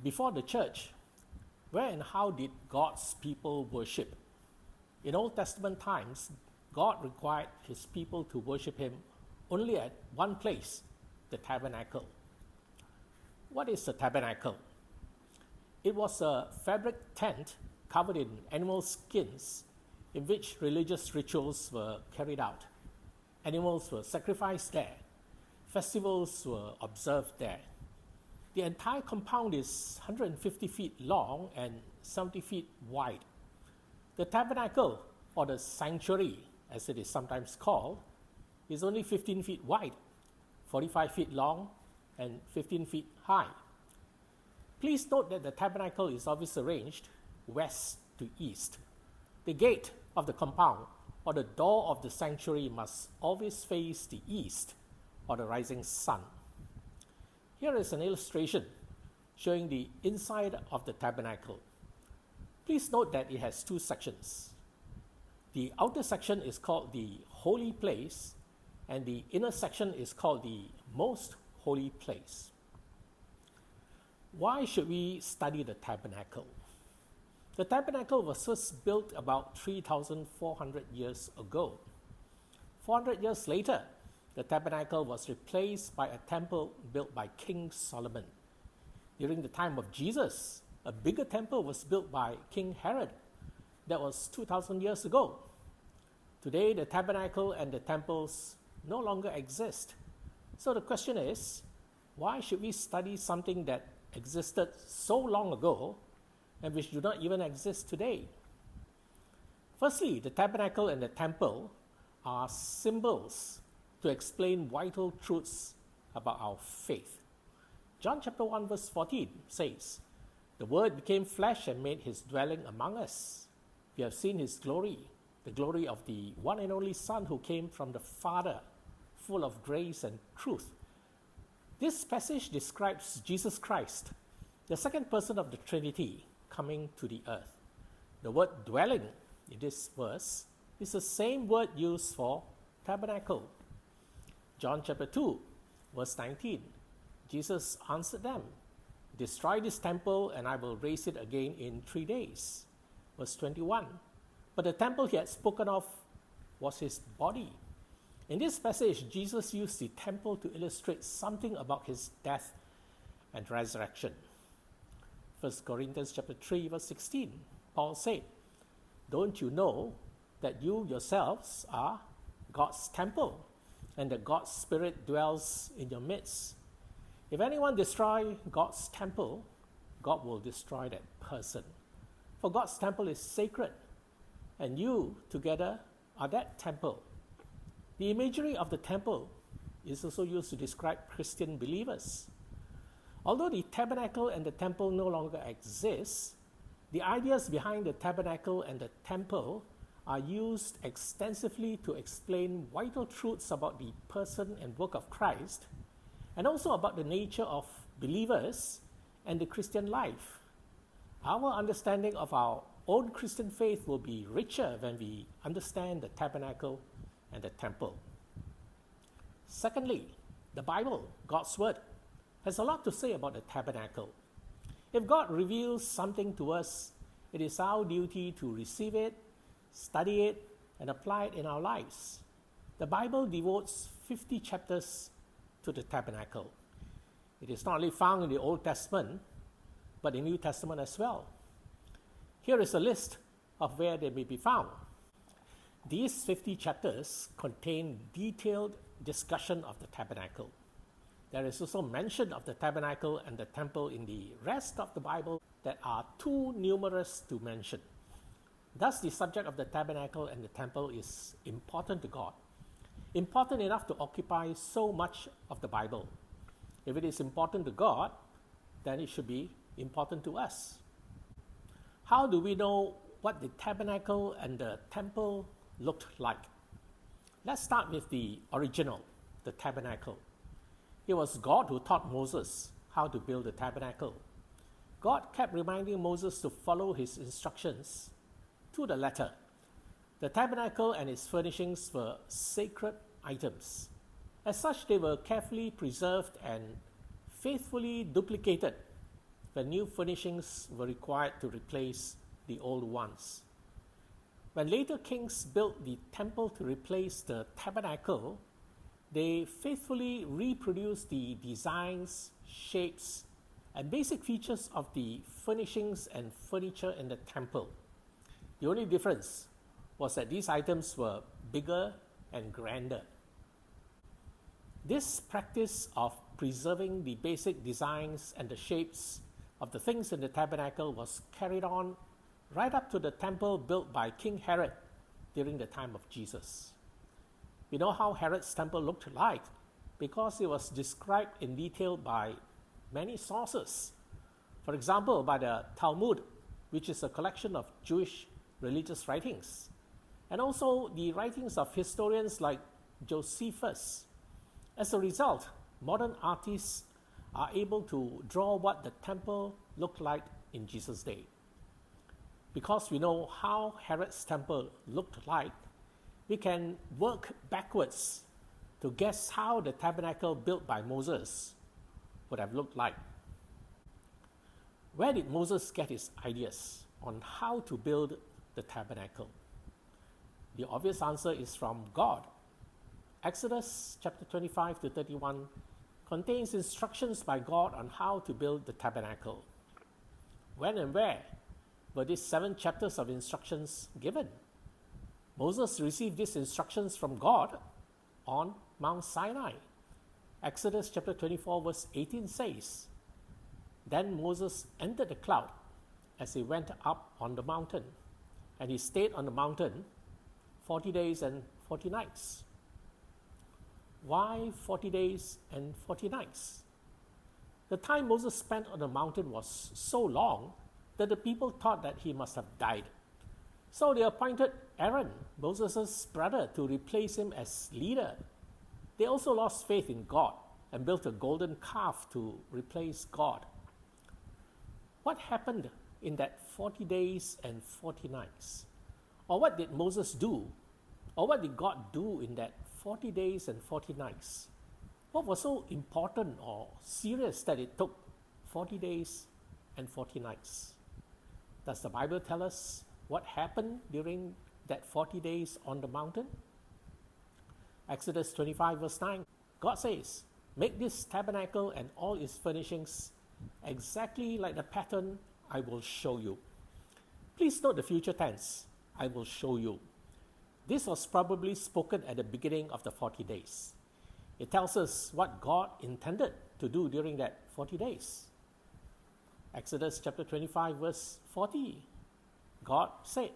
Before the church, where and how did God's people worship? In Old Testament times, God required his people to worship him only at one place, the tabernacle. What is a tabernacle? It was a fabric tent covered in animal skins in which religious rituals were carried out. Animals were sacrificed there. Festivals were observed there. The entire compound is 150 feet long and 70 feet wide. The tabernacle, or the sanctuary, as it is sometimes called, is only 15 feet wide, 45 feet long, and 15 feet high. Please note that the tabernacle is always arranged west to east. The gate of the compound, or the door of the sanctuary, must always face the east, or the rising sun. Here is an illustration showing the inside of the tabernacle. Please note that it has two sections. The outer section is called the holy place, and the inner section is called the most holy place. Why should we study the tabernacle? The tabernacle was first built about 3,400 years ago. 400 years later, the tabernacle was replaced by a temple built by King Solomon. During the time of Jesus, a bigger temple was built by King Herod. That was 2,000 years ago. Today, the tabernacle and the temples no longer exist. So the question is, why should we study something that existed so long ago and which do not even exist today? Firstly, the tabernacle and the temple are symbols to explain vital truths about our faith. John chapter 1 verse 14 says, "The Word became flesh and made his dwelling among us. We have seen his glory, the glory of the one and only Son who came from the Father, full of grace and truth." This passage describes Jesus Christ, the second person of the Trinity, coming to the earth. The word dwelling in this verse is the same word used for tabernacle. John chapter 2, verse 19, Jesus answered them, "Destroy this temple and I will raise it again in 3 days." Verse 21, but the temple he had spoken of was his body. In this passage, Jesus used the temple to illustrate something about his death and resurrection. 1 Corinthians chapter 3, verse 16, Paul said, "Don't you know that you yourselves are God's temple, and that God's Spirit dwells in your midst? If anyone destroys God's temple, God will destroy that person. For God's temple is sacred, and you together are that temple." The imagery of the temple is also used to describe Christian believers. Although the tabernacle and the temple no longer exist, the ideas behind the tabernacle and the temple are used extensively to explain vital truths about the person and work of Christ, and also about the nature of believers and the Christian life. Our understanding of our own Christian faith will be richer when we understand the tabernacle and the temple. Secondly, the Bible, God's Word, has a lot to say about the tabernacle. If God reveals something to us, it is our duty to receive it, study it, and apply it in our lives. The Bible devotes 50 chapters to the tabernacle. It is not only found in the Old Testament, but in the New Testament as well. Here is a list of where they may be found. These 50 chapters contain detailed discussion of the tabernacle. There is also mention of the tabernacle and the temple in the rest of the Bible that are too numerous to mention. Thus, the subject of the tabernacle and the temple is important to God, important enough to occupy so much of the Bible. If it is important to God, then it should be important to us. How do we know what the tabernacle and the temple looked like? Let's start with the original, the tabernacle. It was God who taught Moses how to build the tabernacle. God kept reminding Moses to follow his instructions to the letter. The tabernacle and its furnishings were sacred items. As such, they were carefully preserved and faithfully duplicated when new furnishings were required to replace the old ones. When later kings built the temple to replace the tabernacle, they faithfully reproduced the designs, shapes, and basic features of the furnishings and furniture in the temple. The only difference was that these items were bigger and grander. This practice of preserving the basic designs and the shapes of the things in the tabernacle was carried on right up to the temple built by King Herod during the time of Jesus. We know how Herod's temple looked like because it was described in detail by many sources. For example, by the Talmud, which is a collection of Jewish religious writings, and also the writings of historians like Josephus. As a result, modern artists are able to draw what the temple looked like in Jesus' day. Because we know how Herod's temple looked like, we can work backwards to guess how the tabernacle built by Moses would have looked like. Where did Moses get his ideas on how to build the tabernacle? The obvious answer is from God. Exodus chapter 25 to 31 contains instructions by God on how to build the tabernacle. When and where were these 7 chapters of instructions given? Moses received these instructions from God on Mount Sinai. Exodus chapter 24 verse 18 says, "Then Moses entered the cloud as he went up on the mountain, and he stayed on the mountain 40 days and 40 nights. Why 40 days and 40 nights? The time Moses spent on the mountain was so long that the people thought that he must have died. So they appointed Aaron, Moses' brother, to replace him as leader. They also lost faith in God and built a golden calf to replace God. What happened in that 40 days and 40 nights? Or what did Moses do? Or what did God do in that 40 days and 40 nights? What was so important or serious that it took 40 days and 40 nights? Does the Bible tell us what happened during that 40 days on the mountain? Exodus 25 verse 9, God says, "Make this tabernacle and all its furnishings exactly like the pattern I will show you." Please note the future tense, "I will show you." This was probably spoken at the beginning of the 40 days. It tells us what God intended to do during that 40 days. Exodus chapter 25 verse 40, God said,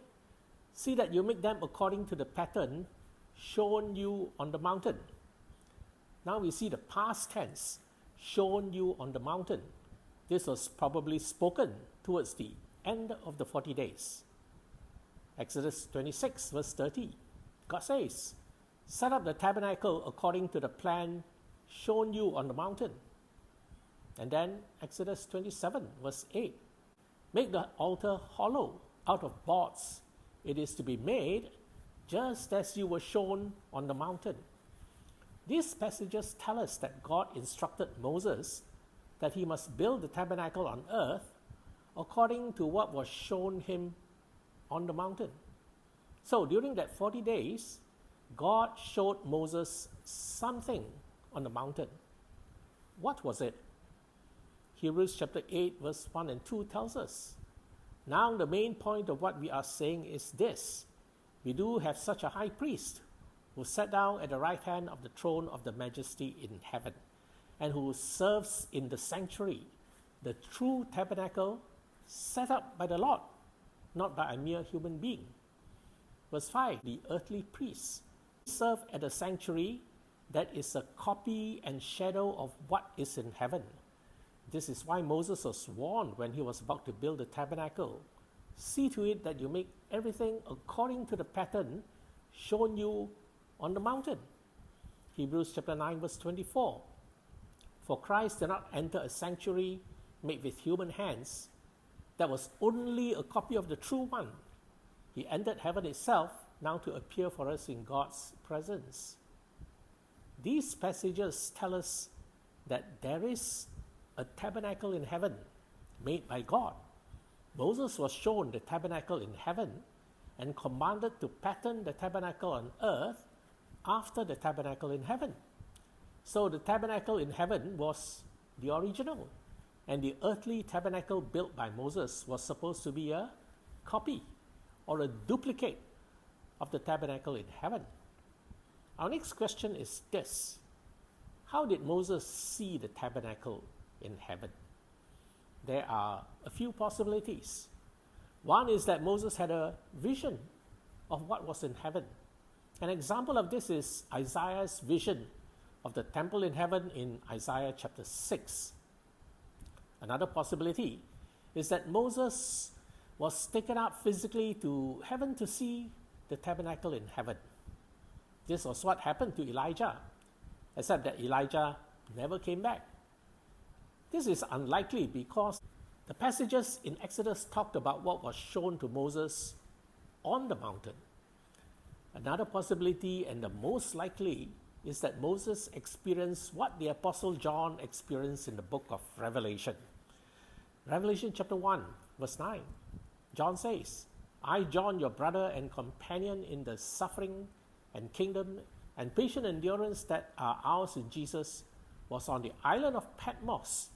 "See that you make them according to the pattern shown you on the mountain." Now we see the past tense, "shown you on the mountain." This was probably spoken towards the end of the 40 days. Exodus 26 verse 30, God says, "Set up the tabernacle according to the plan shown you on the mountain." And then Exodus 27 verse 8, "Make the altar hollow out of boards. It is to be made just as you were shown on the mountain." These passages tell us that God instructed Moses that he must build the tabernacle on earth according to what was shown him on the mountain. So during that 40 days, God showed Moses something on the mountain. What was it? Hebrews chapter 8 verse 1 and 2 tells us, "Now the main point of what we are saying is this: we do have such a high priest who sat down at the right hand of the throne of the majesty in heaven, and who serves in the sanctuary, the true tabernacle set up by the Lord, not by a mere human being." Verse 5, the earthly priests serve at the sanctuary that is a copy and shadow of what is in heaven. This is why Moses was warned when he was about to build the tabernacle. "See to it that you make everything according to the pattern shown you on the mountain." Hebrews chapter 9 verse 24, "For Christ did not enter a sanctuary made with human hands. That was only a copy of the true one. He entered heaven itself now to appear for us in God's presence." These passages tell us that there is a tabernacle in heaven, made by God. Moses was shown the tabernacle in heaven and commanded to pattern the tabernacle on earth after the tabernacle in heaven. So the tabernacle in heaven was the original, and the earthly tabernacle built by Moses was supposed to be a copy or a duplicate of the tabernacle in heaven. Our next question is this: how did Moses see the tabernacle in heaven? There are a few possibilities. One is that Moses had a vision of what was in heaven. An example of this is Isaiah's vision of the temple in heaven in Isaiah chapter 6. Another possibility is that Moses was taken up physically to heaven to see the tabernacle in heaven. This was what happened to Elijah, except that Elijah never came back. This is unlikely because the passages in Exodus talked about what was shown to Moses on the mountain. Another possibility, and the most likely, is that Moses experienced what the Apostle John experienced in the book of Revelation. Revelation chapter 1, verse 9. John says, "I, John, your brother and companion in the suffering and kingdom and patient endurance that are ours in Jesus, was on the island of Patmos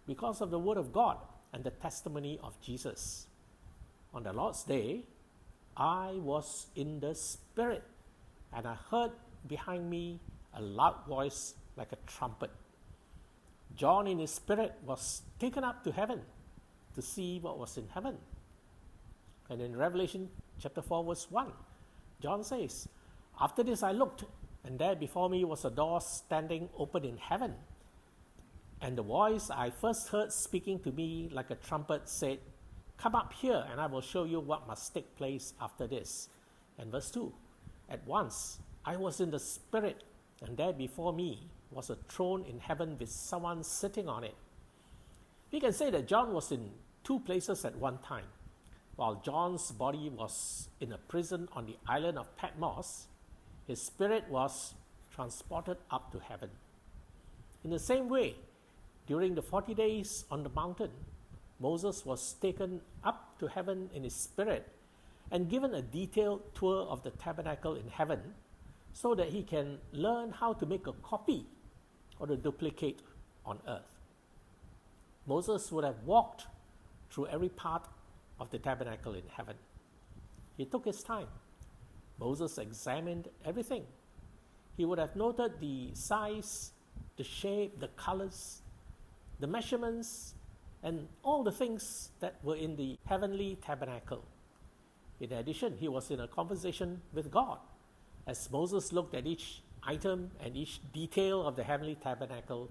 because of the word of God and the testimony of Jesus. On the Lord's day, I was in the Spirit, and I heard behind me a loud voice like a trumpet." John in his spirit was taken up to heaven to see what was in heaven. And in Revelation chapter 4 verse 1, John says, "After this I looked, and there before me was a door standing open in heaven. And the voice I first heard speaking to me like a trumpet said, 'Come up here, and I will show you what must take place after this.'" And verse 2, "At once I was in the Spirit, and there before me was a throne in heaven with someone sitting on it." We can say that John was in two places at one time. While John's body was in a prison on the island of Patmos, his spirit was transported up to heaven. In the same way, during the 40 days on the mountain, Moses was taken up to heaven in his spirit and given a detailed tour of the tabernacle in heaven so that he can learn how to make a copy or a duplicate on earth. Moses would have walked through every part of the tabernacle in heaven. He took his time. Moses examined everything. He would have noted the size, the shape, the colors, the measurements, and all the things that were in the heavenly tabernacle. In addition, he was in a conversation with God. As Moses looked at each item and each detail of the heavenly tabernacle,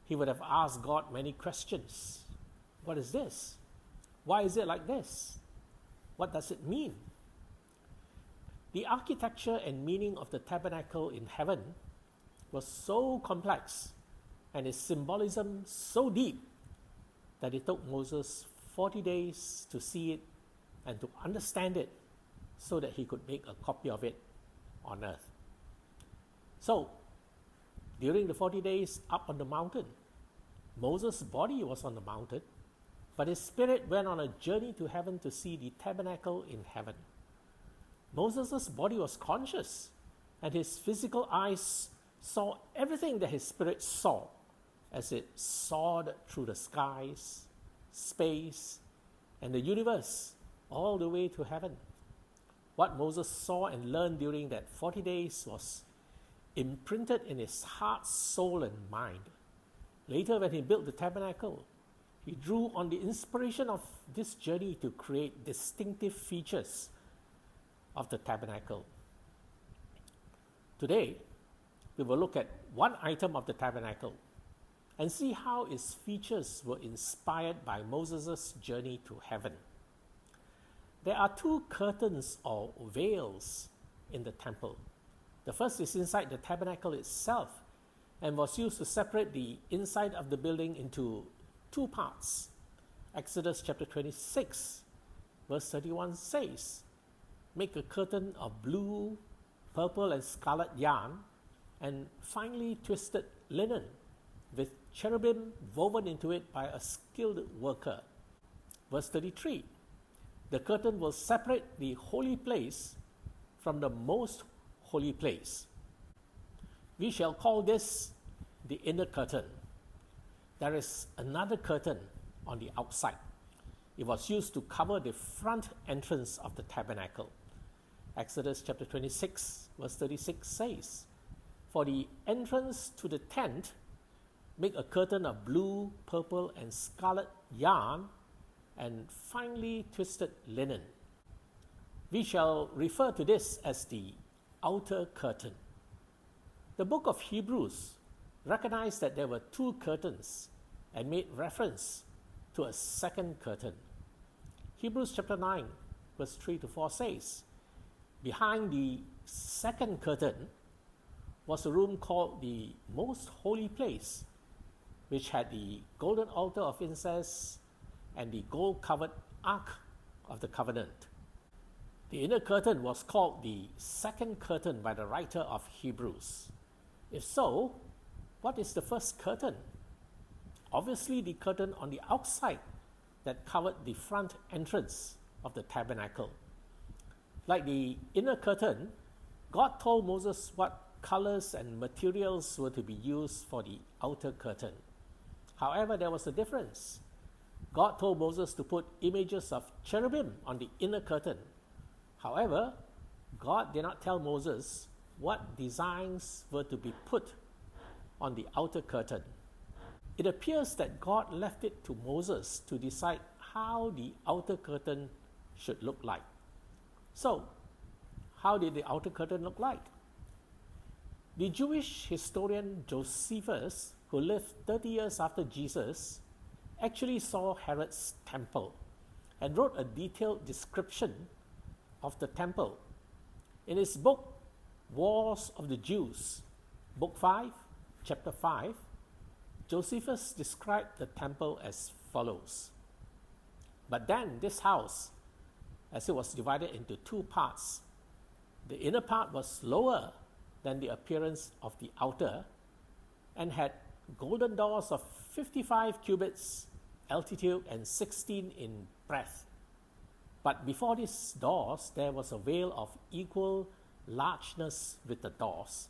he would have asked God many questions. What is this? Why is it like this? What does it mean? The architecture and meaning of the tabernacle in heaven was so complex and its symbolism so deep that it took Moses 40 days to see it and to understand it so that he could make a copy of it on earth. So, during the 40 days up on the mountain, Moses' body was on the mountain, but his spirit went on a journey to heaven to see the tabernacle in heaven. Moses' body was conscious, and his physical eyes saw everything that his spirit saw as it soared through the skies, space, and the universe all the way to heaven. What Moses saw and learned during that 40 days was imprinted in his heart, soul, and mind. Later, when he built the tabernacle, he drew on the inspiration of this journey to create distinctive features of the tabernacle. Today, we will look at one item of the tabernacle and see how its features were inspired by Moses' journey to heaven. There are two curtains or veils in the temple. The first is inside the tabernacle itself and was used to separate the inside of the building into two parts. Exodus chapter 26, verse 31 says, "Make a curtain of blue, purple, and scarlet yarn and finely twisted linen. with cherubim woven into it by a skilled worker. Verse 33, the curtain will separate the holy place from the most holy place. We shall call this the inner curtain. There is another curtain on the outside. It was used to cover the front entrance of the tabernacle. Exodus chapter 26 verse 36 says, for the entrance to the tent, make a curtain of blue, purple, and scarlet yarn and finely twisted linen. We shall refer to this as the outer curtain. The book of Hebrews recognized that there were two curtains and made reference to a second curtain. Hebrews chapter 9 verse 3 to 4 says, behind the second curtain was a room called the most holy place, which had the golden altar of incense and the gold-covered ark of the covenant. The inner curtain was called the second curtain by the writer of Hebrews. If so, what is the first curtain? Obviously, the curtain on the outside that covered the front entrance of the tabernacle. Like the inner curtain, God told Moses what colors and materials were to be used for the outer curtain. However, there was a difference. God told Moses to put images of cherubim on the inner curtain. However, God did not tell Moses what designs were to be put on the outer curtain. It appears that God left it to Moses to decide how the outer curtain should look like. So, how did the outer curtain look like? The Jewish historian Josephus, who lived 30 years after Jesus, actually saw Herod's temple and wrote a detailed description of the temple. In his book, Wars of the Jews, Book 5, Chapter 5, Josephus described the temple as follows. But then this house, as it was divided into two parts, the inner part was lower than the appearance of the outer and had golden doors of 55 cubits altitude and 16 in breadth. But before these doors, there was a veil of equal largeness with the doors.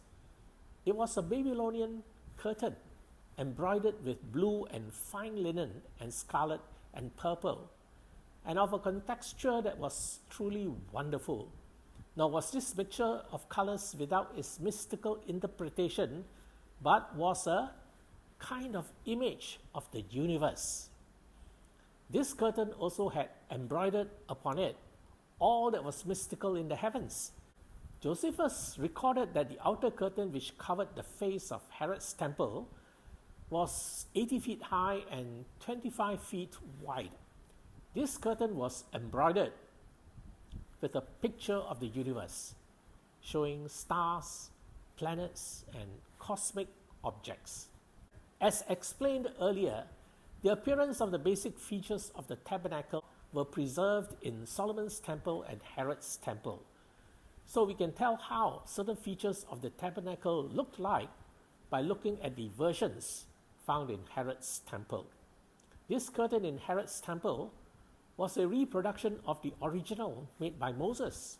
It was a Babylonian curtain embroidered with blue and fine linen and scarlet and purple, and of a contexture that was truly wonderful. Nor was this mixture of colors without its mystical interpretation, but was a kind of image of the universe. This curtain also had embroidered upon it all that was mystical in the heavens. Josephus recorded that the outer curtain, which covered the face of Herod's temple, was 80 feet high and 25 feet wide. This curtain was embroidered with a picture of the universe, showing stars, planets, and cosmic objects. As explained earlier, the appearance of the basic features of the tabernacle were preserved in Solomon's temple and Herod's temple. So we can tell how certain features of the tabernacle looked like by looking at the versions found in Herod's temple. This curtain in Herod's temple was a reproduction of the original made by Moses.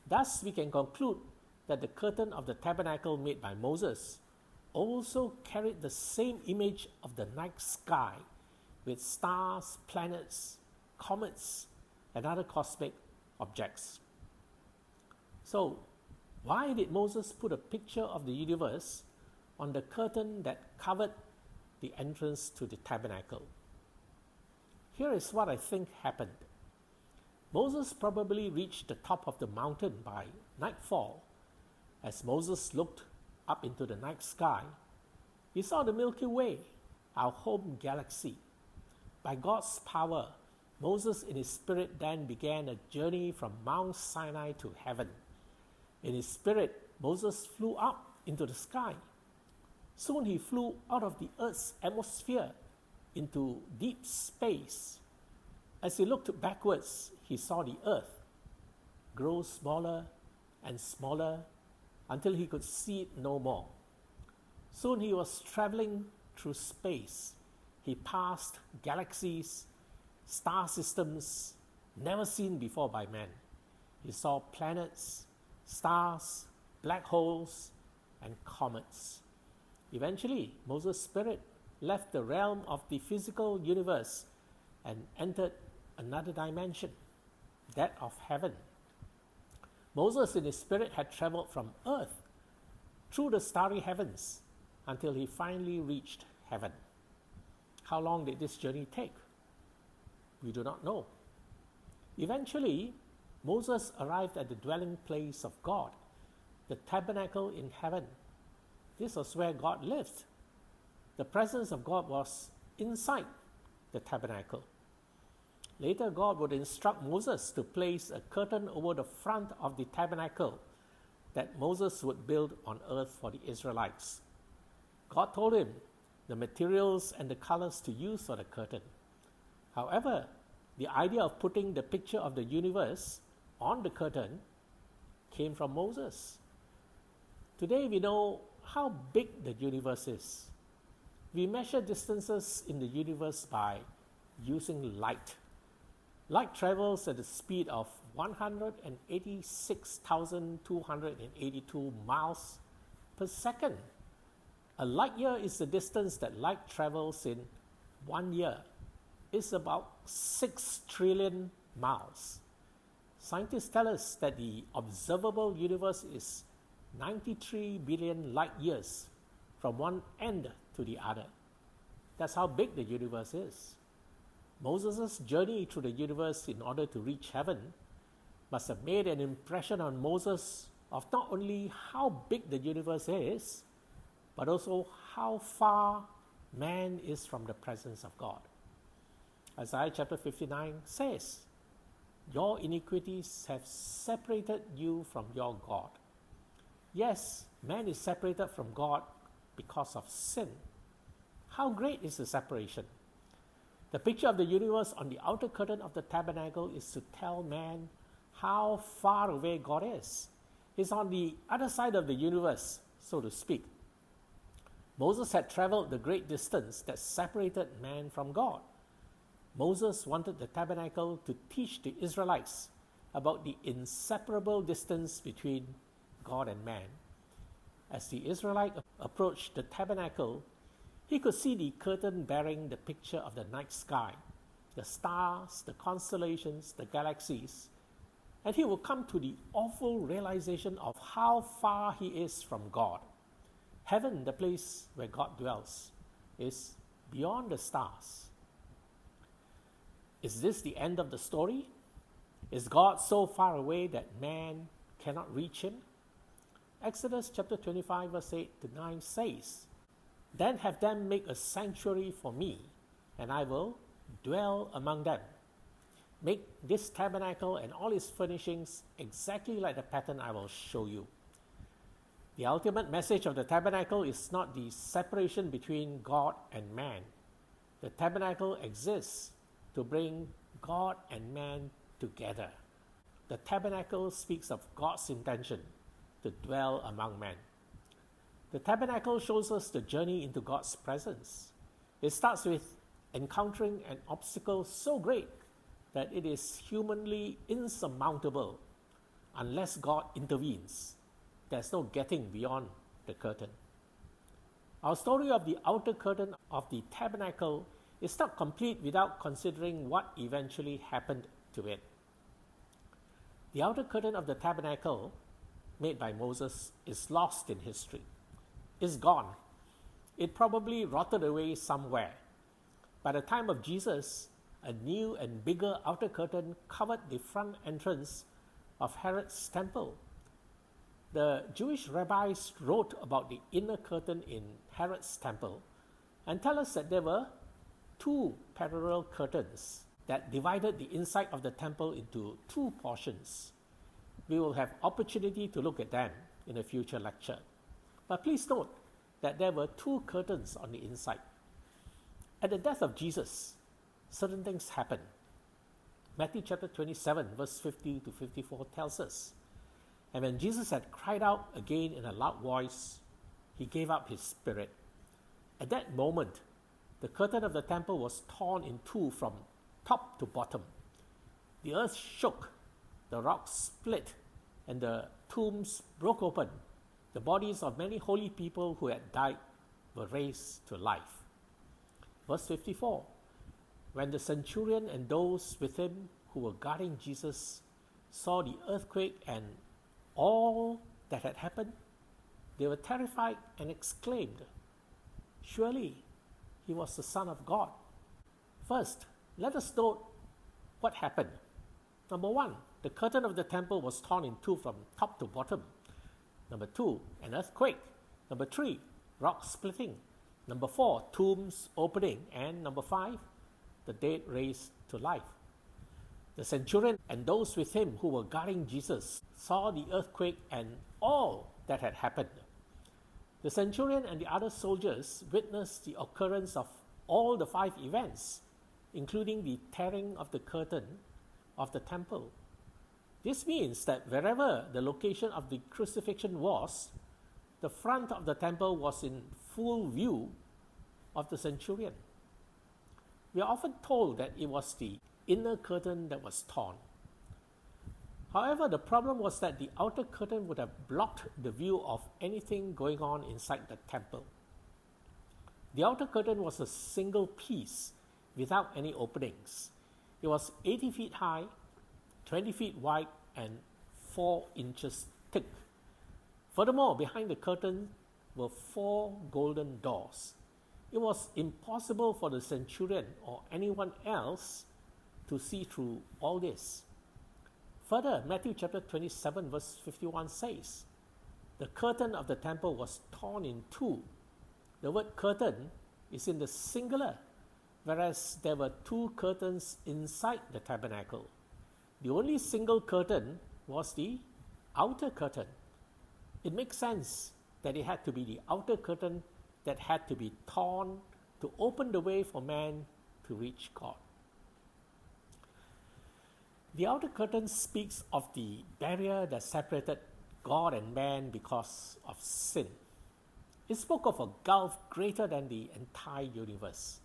Thus, we can conclude that the curtain of the tabernacle made by Moses also carried the same image of the night sky with stars, planets, comets, and other cosmic objects. So, why did Moses put a picture of the universe on the curtain that covered the entrance to the tabernacle? Here is what I think happened. Moses probably reached the top of the mountain by nightfall. As Moses looked up into the night sky, he saw the Milky Way, our home galaxy. By God's power, Moses in his spirit then began a journey from Mount Sinai to heaven. In his spirit, Moses flew up into the sky. Soon he flew out of the earth's atmosphere into deep space. As he looked backwards, he saw the earth grow smaller and smaller until he could see it no more. Soon he was traveling through space. He passed galaxies, star systems never seen before by man. He saw planets, stars, black holes, and comets. Eventually, Moses' spirit left the realm of the physical universe and entered another dimension, that of heaven. Moses in his spirit had traveled from earth through the starry heavens until he finally reached heaven. How long did this journey take? We do not know. Eventually, Moses arrived at the dwelling place of God, the tabernacle in heaven. This was where God lived. The presence of God was inside the tabernacle. Later, God would instruct Moses to place a curtain over the front of the tabernacle that Moses would build on earth for the Israelites. God told him the materials and the colors to use for the curtain. However, the idea of putting the picture of the universe on the curtain came from Moses. Today we know how big the universe is. We measure distances in the universe by using light. Light travels at the speed of 186,282 miles per second. A light year is the distance that light travels in 1 year. It's about 6 trillion miles. Scientists tell us that the observable universe is 93 billion light years from one end to the other. That's how big the universe is. Moses' journey through the universe in order to reach heaven must have made an impression on Moses of not only how big the universe is, but also how far man is from the presence of God. Isaiah chapter 59 says, "Your iniquities have separated you from your God." Yes, man is separated from God because of sin. How great is the separation? The picture of the universe on the outer curtain of the tabernacle is to tell man how far away God is. He's on the other side of the universe, so to speak. Moses had traveled the great distance that separated man from God. Moses wanted the tabernacle to teach the Israelites about the inseparable distance between God and man. As the Israelite approached the tabernacle, he could see the curtain bearing the picture of the night sky, the stars, the constellations, the galaxies, and he would come to the awful realization of how far he is from God. Heaven, the place where God dwells, is beyond the stars. Is this the end of the story? Is God so far away that man cannot reach him? Exodus chapter 25 verse 8 to 9 says, "Then have them make a sanctuary for me, and I will dwell among them. Make this tabernacle and all its furnishings exactly like the pattern I will show you." The ultimate message of the tabernacle is not the separation between God and man. The tabernacle exists to bring God and man together. The tabernacle speaks of God's intention to dwell among men. The tabernacle shows us the journey into God's presence. It starts with encountering an obstacle so great that it is humanly insurmountable. Unless God intervenes, there's no getting beyond the curtain. Our story of the outer curtain of the tabernacle is not complete without considering what eventually happened to it. The outer curtain of the tabernacle, made by Moses, is lost in history. It's gone. It probably rotted away somewhere. By the time of Jesus, a new and bigger outer curtain covered the front entrance of Herod's temple. The Jewish rabbis wrote about the inner curtain in Herod's temple and tell us that there were 2 parallel curtains that divided the inside of the temple into 2 portions. We will have opportunity to look at them in a future lecture. But please note that there were 2 curtains on the inside. At the death of Jesus, certain things happened. Matthew chapter 27 verse 50 to 54 tells us, "And when Jesus had cried out again in a loud voice, he gave up his spirit. At that moment, the curtain of the temple was torn in two from top to bottom. The earth shook, the rocks split, and the tombs broke open. The bodies of many holy people who had died were raised to life. Verse 54, when the centurion and those with him who were guarding Jesus saw the earthquake and all that had happened, they were terrified and exclaimed, "Surely he was the Son of God." First, let us note what happened. Number one, the curtain of the temple was torn in two from top to bottom. Number two, an earthquake. Number three, rocks splitting. Number four, tombs opening. And number five, the dead raised to life. The centurion and those with him who were guarding Jesus saw the earthquake and all that had happened. The centurion and the other soldiers witnessed the occurrence of all the five events, including the tearing of the curtain of the temple. This means that wherever the location of the crucifixion was, the front of the temple was in full view of the centurion. We are often told that it was the inner curtain that was torn. However, the problem was that the outer curtain would have blocked the view of anything going on inside the temple. The outer curtain was a single piece without any openings. It was 80 feet high, 20 feet wide, and 4 inches thick. Furthermore, behind the curtain were 4 golden doors. It was impossible for the centurion or anyone else to see through all this. Further, Matthew chapter 27 verse 51 says, "The curtain of the temple was torn in two." The word curtain is in the singular, whereas there were 2 curtains inside the tabernacle. The only single curtain was the outer curtain. It makes sense that it had to be the outer curtain that had to be torn to open the way for man to reach God. The outer curtain speaks of the barrier that separated God and man because of sin. It spoke of a gulf greater than the entire universe.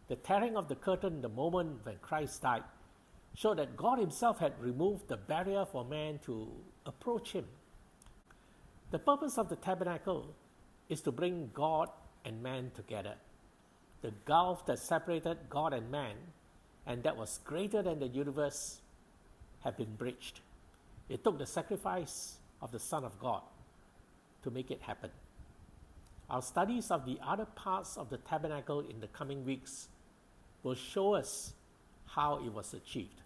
The tearing of the curtain the moment when Christ died showed that God himself had removed the barrier for man to approach him. The purpose of the tabernacle is to bring God and man together. The gulf that separated God and man, and that was greater than the universe, had been bridged. It took the sacrifice of the Son of God to make it happen. Our studies of the other parts of the tabernacle in the coming weeks will show us how it was achieved.